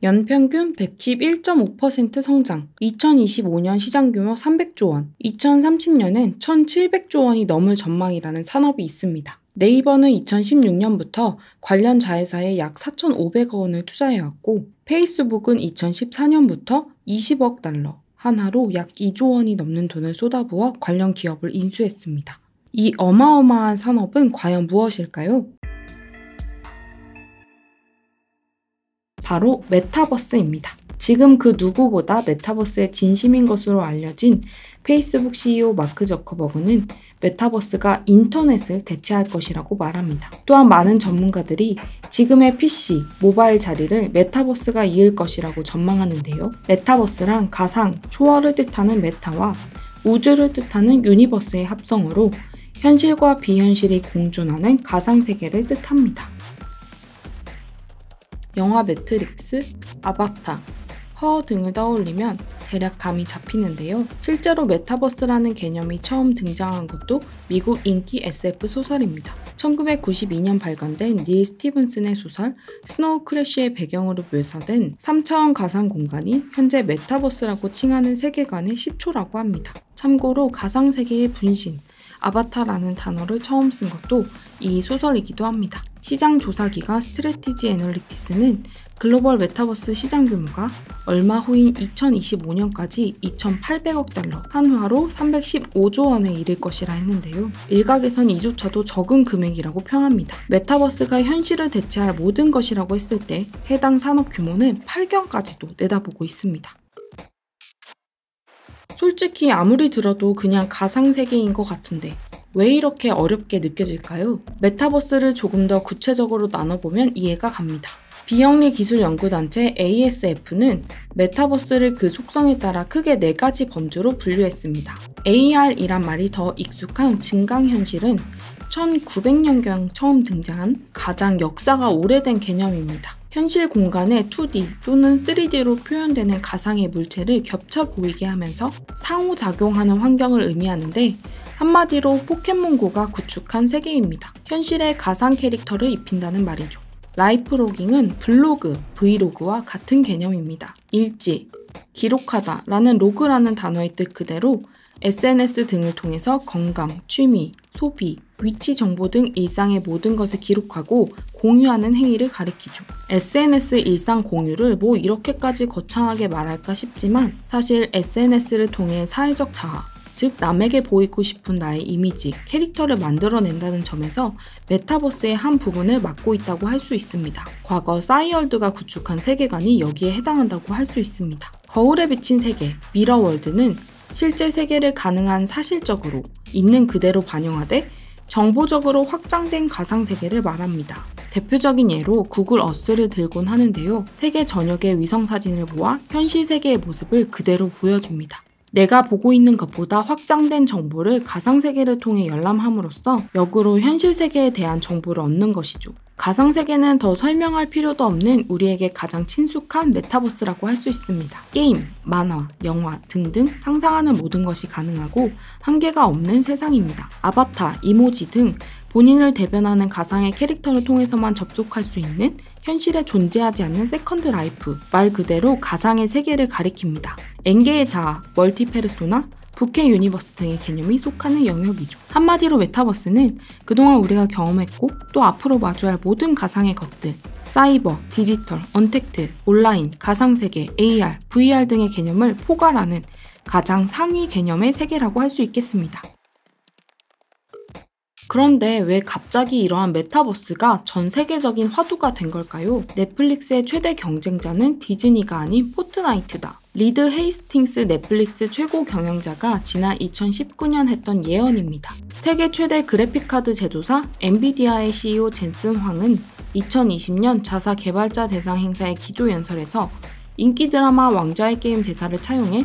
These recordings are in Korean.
연평균 111.5% 성장, 2025년 시장 규모 300조 원, 2030년엔 1,700조 원이 넘을 전망이라는 산업이 있습니다. 네이버는 2016년부터 관련 자회사에 약 4,500억 원을 투자해왔고, 페이스북은 2014년부터 20억 달러, 한화로 약 2조 원이 넘는 돈을 쏟아부어 관련 기업을 인수했습니다. 이 어마어마한 산업은 과연 무엇일까요? 바로 메타버스입니다. 지금 그 누구보다 메타버스의 진심인 것으로 알려진 페이스북 CEO 마크 저커버그는 메타버스가 인터넷을 대체할 것이라고 말합니다. 또한 많은 전문가들이 지금의 PC, 모바일 자리를 메타버스가 이을 것이라고 전망하는데요. 메타버스란 가상, 초월을 뜻하는 메타와 우주를 뜻하는 유니버스의 합성으로 현실과 비현실이 공존하는 가상세계를 뜻합니다. 영화 매트릭스, 아바타, 허 등을 떠올리면 대략 감이 잡히는데요. 실제로 메타버스라는 개념이 처음 등장한 것도 미국 인기 SF 소설입니다. 1992년 발간된 닐 스티븐슨의 소설 스노우 크래쉬의 배경으로 묘사된 3차원 가상 공간이 현재 메타버스라고 칭하는 세계관의 시초라고 합니다. 참고로 가상세계의 분신, 아바타라는 단어를 처음 쓴 것도 이 소설이기도 합니다. 시장 조사기관 스트래티지 애널리티스는 글로벌 메타버스 시장 규모가 얼마 후인 2025년까지 2,800억 달러, 한화로 315조 원에 이를 것이라 했는데요. 일각에선 이조차도 적은 금액이라고 평합니다. 메타버스가 현실을 대체할 모든 것이라고 했을 때 해당 산업 규모는 8경까지도 내다보고 있습니다. 솔직히 아무리 들어도 그냥 가상세계인 것 같은데 왜 이렇게 어렵게 느껴질까요? 메타버스를 조금 더 구체적으로 나눠보면 이해가 갑니다. 비영리 기술 연구단체 ASF는 메타버스를 그 속성에 따라 크게 4가지 범주로 분류했습니다. AR이란 말이 더 익숙한 증강현실은 1900년경 처음 등장한 가장 역사가 오래된 개념입니다. 현실 공간에 2D 또는 3D로 표현되는 가상의 물체를 겹쳐 보이게 하면서 상호작용하는 환경을 의미하는데 한마디로 포켓몬고가 구축한 세계입니다. 현실에 가상 캐릭터를 입힌다는 말이죠. 라이프 로깅은 블로그, 브이로그와 같은 개념입니다. 일지, 기록하다 라는 로그라는 단어의 뜻 그대로 SNS 등을 통해서 건강, 취미, 소비, 위치 정보 등 일상의 모든 것을 기록하고 공유하는 행위를 가리키죠. SNS 일상 공유를 뭐 이렇게까지 거창하게 말할까 싶지만 사실 SNS를 통해 사회적 자아, 즉 남에게 보이고 싶은 나의 이미지, 캐릭터를 만들어낸다는 점에서 메타버스의 한 부분을 맡고 있다고 할 수 있습니다. 과거 싸이월드가 구축한 세계관이 여기에 해당한다고 할 수 있습니다. 거울에 비친 세계, 미러월드는 실제 세계를 가능한 사실적으로 있는 그대로 반영하되 정보적으로 확장된 가상세계를 말합니다. 대표적인 예로 구글 어스를 들곤 하는데요. 세계 전역의 위성사진을 모아 현실 세계의 모습을 그대로 보여줍니다. 내가 보고 있는 것보다 확장된 정보를 가상세계를 통해 열람함으로써 역으로 현실 세계에 대한 정보를 얻는 것이죠. 가상세계는 더 설명할 필요도 없는 우리에게 가장 친숙한 메타버스라고 할 수 있습니다. 게임, 만화, 영화 등등 상상하는 모든 것이 가능하고 한계가 없는 세상입니다. 아바타, 이모지 등 본인을 대변하는 가상의 캐릭터를 통해서만 접속할 수 있는 현실에 존재하지 않는 세컨드 라이프, 말 그대로 가상의 세계를 가리킵니다. 엔게의 자아, 멀티페르소나, 부캐 유니버스 등의 개념이 속하는 영역이죠. 한마디로 메타버스는 그동안 우리가 경험했고 또 앞으로 마주할 모든 가상의 것들, 사이버, 디지털, 언택트, 온라인, 가상세계, AR, VR 등의 개념을 포괄하는 가장 상위 개념의 세계라고 할 수 있겠습니다. 그런데 왜 갑자기 이러한 메타버스가 전 세계적인 화두가 된 걸까요? 넷플릭스의 최대 경쟁자는 디즈니가 아닌 포트나이트다. 리드 헤이스팅스 넷플릭스 최고 경영자가 지난 2019년 했던 예언입니다. 세계 최대 그래픽카드 제조사 엔비디아의 CEO 젠슨 황은 2020년 자사 개발자 대상 행사의 기조연설에서 인기 드라마 왕좌의 게임 대사를 차용해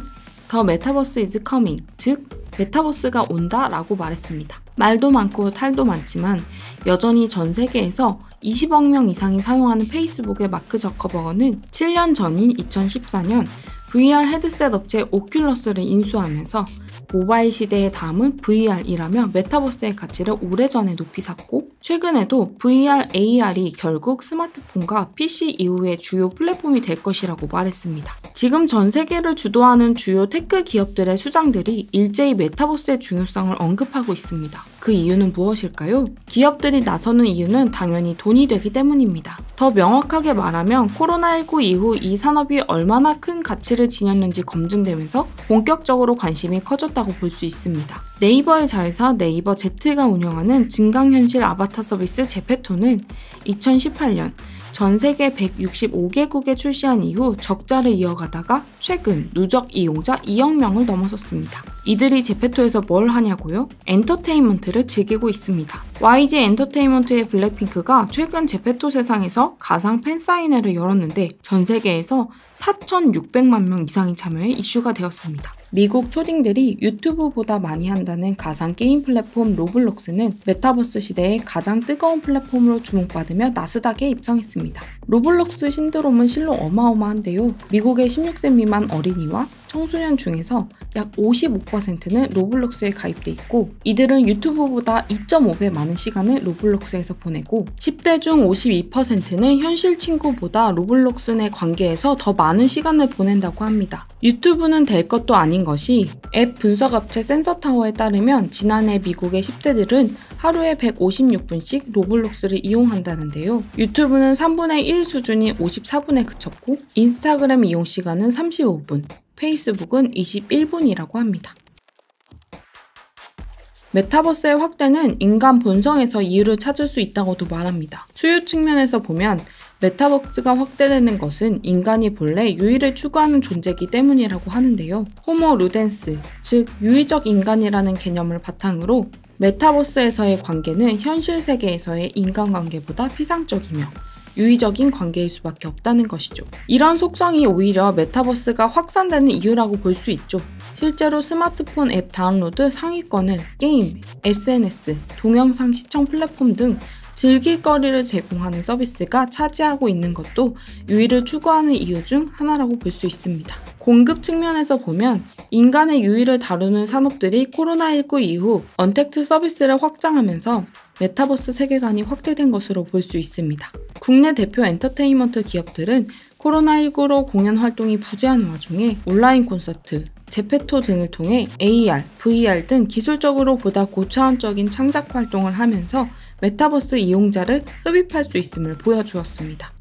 The Metaverse is coming, 즉 메타버스가 온다 라고 말했습니다. 말도 많고 탈도 많지만 여전히 전 세계에서 20억 명 이상이 사용하는 페이스북의 마크 저커버거는 7년 전인 2014년 VR 헤드셋 업체 오큘러스를 인수하면서 모바일 시대의 다음은 VR이라며 메타버스의 가치를 오래전에 높이 샀고, 최근에도 VR, AR이 결국 스마트폰과 PC 이후의 주요 플랫폼이 될 것이라고 말했습니다. 지금 전 세계를 주도하는 주요 테크 기업들의 수장들이 일제히 메타버스의 중요성을 언급하고 있습니다. 그 이유는 무엇일까요? 기업들이 나서는 이유는 당연히 돈이 되기 때문입니다. 더 명확하게 말하면 코로나19 이후 이 산업이 얼마나 큰 가치를 지녔는지 검증되면서 본격적으로 관심이 커졌다고 볼 수 있습니다. 네이버의 자회사 네이버 Z가 운영하는 증강현실 아바타 서비스 제페토는 2018년 전 세계 165개국에 출시한 이후 적자를 이어가다가 최근 누적 이용자 2억 명을 넘어섰습니다. 이들이 제페토에서 뭘 하냐고요? 엔터테인먼트를 즐기고 있습니다. YG 엔터테인먼트의 블랙핑크가 최근 제페토 세상에서 가상 팬사인회를 열었는데 전 세계에서 4,600만 명 이상이 참여해 이슈가 되었습니다. 미국 초딩들이 유튜브보다 많이 한다는 가상 게임 플랫폼 로블록스는 메타버스 시대의 가장 뜨거운 플랫폼으로 주목받으며 나스닥에 입성했습니다. 로블록스 신드롬은 실로 어마어마한데요. 미국의 16세 미만 어린이와 청소년 중에서 약 55%는 로블록스에 가입돼 있고, 이들은 유튜브보다 2.5배 많은 시간을 로블록스에서 보내고 10대 중 52%는 현실 친구보다 로블록스 내 관계에서 더 많은 시간을 보낸다고 합니다. 유튜브는 될 것도 아닌 것이 앱 분석업체 센서타워에 따르면 지난해 미국의 10대들은 하루에 156분씩 로블록스를 이용한다는데요. 유튜브는 3분의 1 수준이 54분에 그쳤고, 인스타그램 이용 시간은 35분, 페이스북은 21분이라고 합니다. 메타버스의 확대는 인간 본성에서 이유를 찾을 수 있다고도 말합니다. 수요 측면에서 보면 메타버스가 확대되는 것은 인간이 본래 유의를 추구하는 존재이기 때문이라고 하는데요. 호모 루덴스, 즉 유의적 인간이라는 개념을 바탕으로 메타버스에서의 관계는 현실 세계에서의 인간관계보다 피상적이며 유의적인 관계일 수밖에 없다는 것이죠. 이런 속성이 오히려 메타버스가 확산되는 이유라고 볼 수 있죠. 실제로 스마트폰 앱 다운로드 상위권은 게임, SNS, 동영상 시청 플랫폼 등 즐길거리를 제공하는 서비스가 차지하고 있는 것도 유의를 추구하는 이유 중 하나라고 볼 수 있습니다. 공급 측면에서 보면 인간의 유의를 다루는 산업들이 코로나19 이후 언택트 서비스를 확장하면서 메타버스 세계관이 확대된 것으로 볼 수 있습니다. 국내 대표 엔터테인먼트 기업들은 코로나19로 공연 활동이 부재한 와중에 온라인 콘서트, 제페토 등을 통해 AR, VR 등 기술적으로 보다 고차원적인 창작 활동을 하면서 메타버스 이용자를 흡입할 수 있음을 보여주었습니다.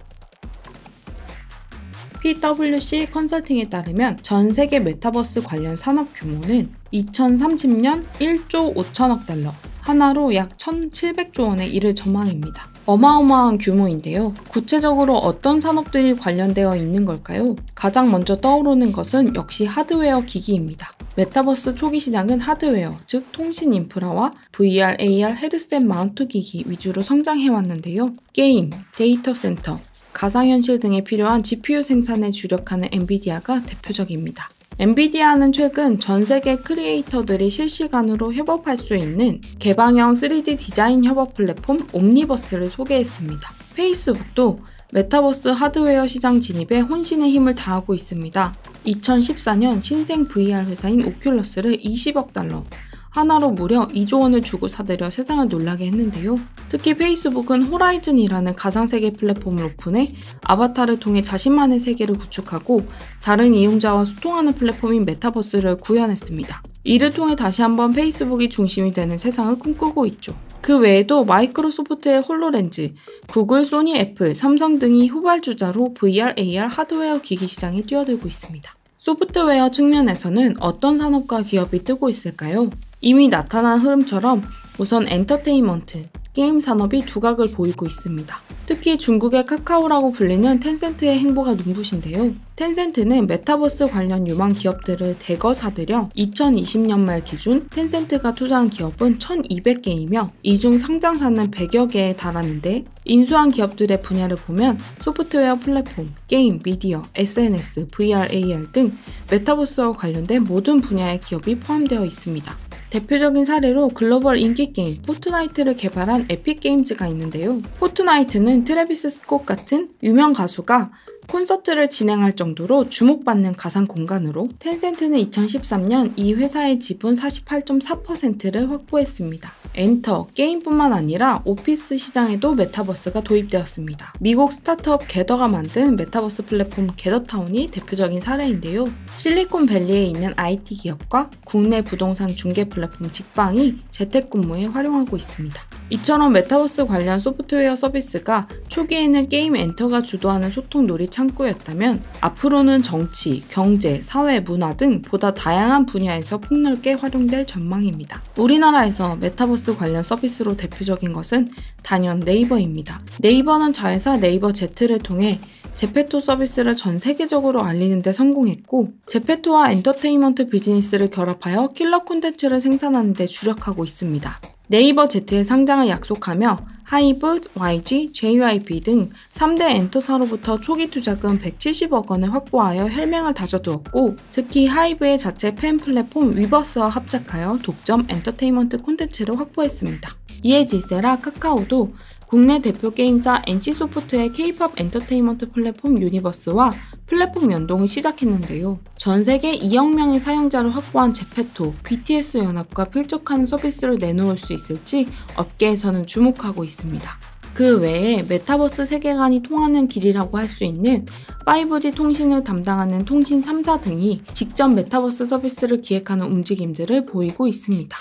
PwC 컨설팅에 따르면 전 세계 메타버스 관련 산업 규모는 2030년 1조 5천억 달러, 하나로 약 1,700조 원에 이를 전망입니다. 어마어마한 규모인데요. 구체적으로 어떤 산업들이 관련되어 있는 걸까요? 가장 먼저 떠오르는 것은 역시 하드웨어 기기입니다. 메타버스 초기 시장은 하드웨어, 즉 통신 인프라와 VR, AR 헤드셋 마운트 기기 위주로 성장해왔는데요. 게임, 데이터 센터, 가상현실 등에 필요한 GPU 생산에 주력하는 엔비디아가 대표적입니다. 엔비디아는 최근 전 세계 크리에이터들이 실시간으로 협업할 수 있는 개방형 3D 디자인 협업 플랫폼 옴니버스를 소개했습니다. 페이스북도 메타버스 하드웨어 시장 진입에 혼신의 힘을 다하고 있습니다. 2014년 신생 VR 회사인 오큘러스를 20억 달러, 하나로 무려 2조 원을 주고 사들여 세상을 놀라게 했는데요. 특히 페이스북은 호라이즌이라는 가상세계 플랫폼을 오픈해 아바타를 통해 자신만의 세계를 구축하고 다른 이용자와 소통하는 플랫폼인 메타버스를 구현했습니다. 이를 통해 다시 한번 페이스북이 중심이 되는 세상을 꿈꾸고 있죠. 그 외에도 마이크로소프트의 홀로렌즈, 구글, 소니, 애플, 삼성 등이 후발주자로 VR, AR 하드웨어 기기 시장에 뛰어들고 있습니다. 소프트웨어 측면에서는 어떤 산업과 기업이 뜨고 있을까요? 이미 나타난 흐름처럼 우선 엔터테인먼트, 게임 산업이 두각을 보이고 있습니다. 특히 중국의 카카오라고 불리는 텐센트의 행보가 눈부신데요. 텐센트는 메타버스 관련 유망 기업들을 대거 사들여 2020년 말 기준 텐센트가 투자한 기업은 1,200개이며 이 중 상장사는 100여 개에 달하는데, 인수한 기업들의 분야를 보면 소프트웨어 플랫폼, 게임, 미디어, SNS, VR, AR 등 메타버스와 관련된 모든 분야의 기업이 포함되어 있습니다. 대표적인 사례로 글로벌 인기게임 포트나이트를 개발한 에픽게임즈가 있는데요. 포트나이트는 트래비스 스콧 같은 유명 가수가 콘서트를 진행할 정도로 주목받는 가상 공간으로 텐센트는 2013년 이 회사의 지분 48.4%를 확보했습니다. 엔터, 게임뿐만 아니라 오피스 시장에도 메타버스가 도입되었습니다. 미국 스타트업 게더가 만든 메타버스 플랫폼 게더타운이 대표적인 사례인데요. 실리콘밸리에 있는 IT 기업과 국내 부동산 중개 플랫폼 직방이 재택근무에 활용하고 있습니다. 이처럼 메타버스 관련 소프트웨어 서비스가 초기에는 게임 엔터가 주도하는 소통 놀이 창구였다면 앞으로는 정치, 경제, 사회, 문화 등 보다 다양한 분야에서 폭넓게 활용될 전망입니다. 우리나라에서 메타버스 관련 서비스로 대표적인 것은 단연 네이버입니다. 네이버는 자회사 네이버 Z를 통해 제페토 서비스를 전 세계적으로 알리는 데 성공했고 제페토와 엔터테인먼트 비즈니스를 결합하여 킬러 콘텐츠를 생산하는 데 주력하고 있습니다. 네이버 Z의 상장을 약속하며 하이브, YG, JYP 등 3대 엔터사로부터 초기 투자금 170억 원을 확보하여 혈맹을 다져두었고 특히 하이브의 자체 팬 플랫폼 위버스와 합작하여 독점 엔터테인먼트 콘텐츠를 확보했습니다. 이에 질세라 카카오도 국내 대표 게임사 NC소프트의 K-POP 엔터테인먼트 플랫폼 유니버스와 플랫폼 연동을 시작했는데요. 전 세계 2억 명의 사용자를 확보한 제페토, BTS 연합과 필적하는 서비스를 내놓을 수 있을지 업계에서는 주목하고 있습니다. 그 외에 메타버스 세계관이 통하는 길이라고 할 수 있는 5G 통신을 담당하는 통신 3사 등이 직접 메타버스 서비스를 기획하는 움직임들을 보이고 있습니다.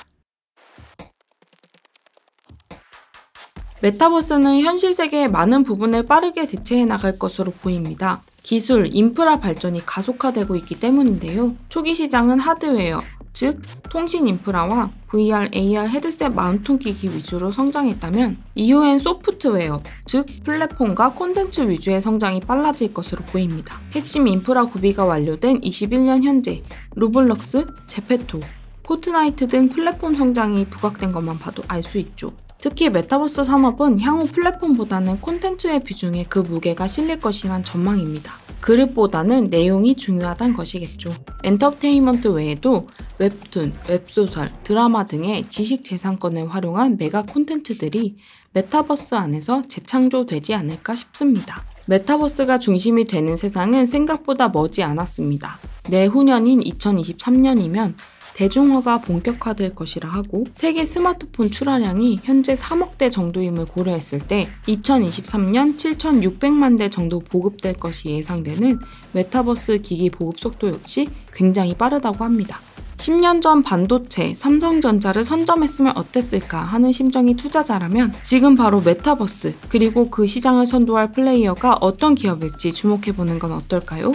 메타버스는 현실 세계의 많은 부분을 빠르게 대체해 나갈 것으로 보입니다. 기술, 인프라 발전이 가속화되고 있기 때문인데요. 초기 시장은 하드웨어, 즉 통신 인프라와 VR, AR 헤드셋 마운팅 기기 위주로 성장했다면 이후엔 소프트웨어, 즉 플랫폼과 콘텐츠 위주의 성장이 빨라질 것으로 보입니다. 핵심 인프라 구비가 완료된 21년 현재 로블록스, 제페토, 포트나이트 등 플랫폼 성장이 부각된 것만 봐도 알 수 있죠. 특히 메타버스 산업은 향후 플랫폼보다는 콘텐츠의 비중에 그 무게가 실릴 것이란 전망입니다. 그릇보다는 내용이 중요하단 것이겠죠. 엔터테인먼트 외에도 웹툰, 웹소설, 드라마 등의 지식재산권을 활용한 메가 콘텐츠들이 메타버스 안에서 재창조되지 않을까 싶습니다. 메타버스가 중심이 되는 세상은 생각보다 머지 않았습니다. 내후년인 2023년이면 대중화가 본격화될 것이라 하고 세계 스마트폰 출하량이 현재 3억 대 정도임을 고려했을 때 2023년 7,600만 대 정도 보급될 것이 예상되는 메타버스 기기 보급 속도 역시 굉장히 빠르다고 합니다. 10년 전 반도체, 삼성전자를 선점했으면 어땠을까 하는 심정이 투자자라면 지금 바로 메타버스 그리고 그 시장을 선도할 플레이어가 어떤 기업일지 주목해보는 건 어떨까요?